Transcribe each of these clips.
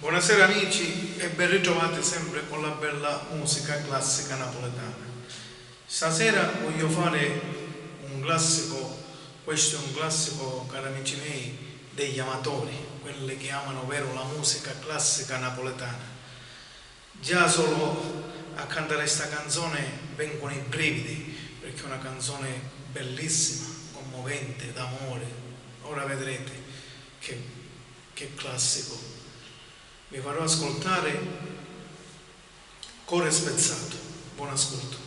Buonasera amici e ben ritrovati sempre con la bella musica classica napoletana. Stasera voglio fare un classico, questo è un classico, cari amici miei, degli amatori, quelli che amano vero la musica classica napoletana. Già solo a cantare questa canzone vengono i brividi, perché è una canzone bellissima, commovente, d'amore. Ora vedrete che classico. Vi farò ascoltare Cuore spezzato. Buon ascolto.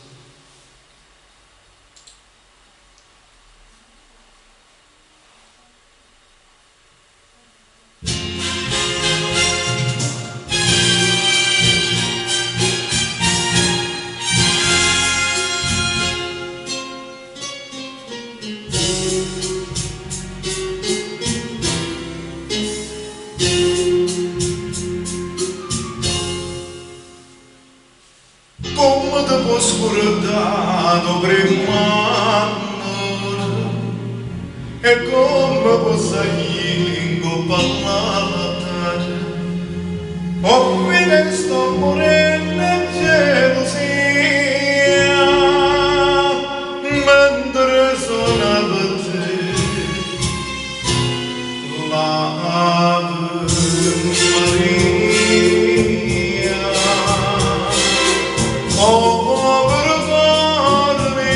Come ti posso scordare prima amore e come posso io parlare ho qui sto morendo in gelosia mentre sono per te l'Ave Maria. Oh, perdonami,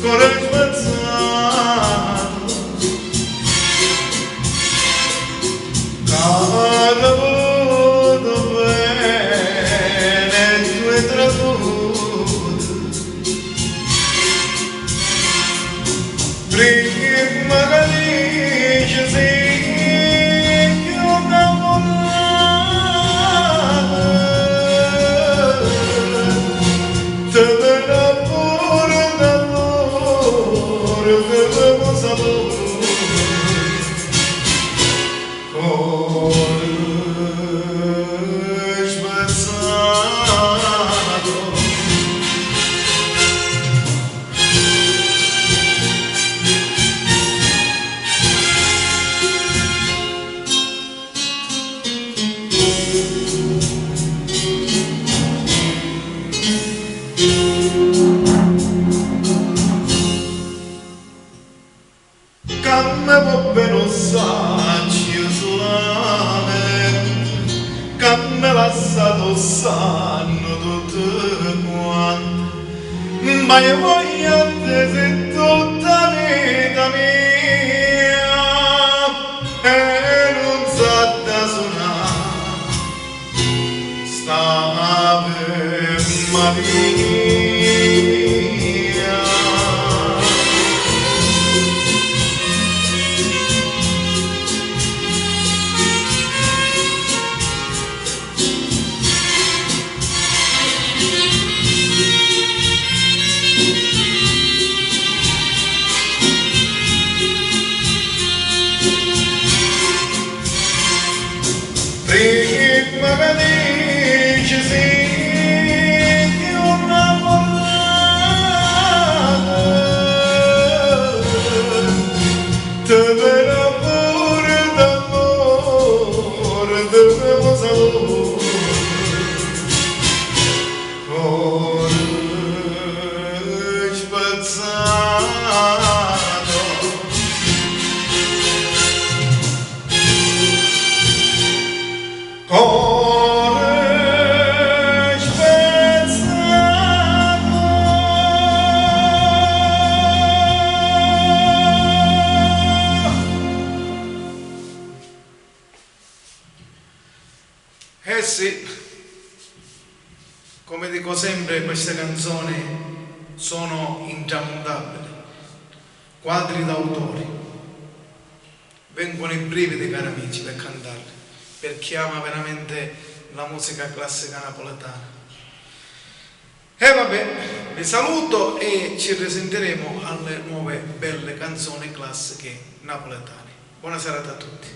cuore spezzato, cada voluto bene i tuoi trattori, prima che dici sì, che ho Camme poppe non sacci solamente, camme lasciato sanno tutte quante, ma io voglio te se tutta vita mia e non sa da suonare st'Ave Maria. Prima che dici sì, che ho innamorato, te verrà pure d'amore, te devo sapore, cuore spezzato. Cuore spezzato. Eh sì, come dico sempre, queste canzoni sono intramontabili, quadri d'autore, vengono i brividi, cari amici, per cantarli, per chi ama veramente la musica classica napoletana. E vabbè, vi saluto e ci risentiremo alle nuove belle canzoni classiche napoletane. Buona serata a tutti.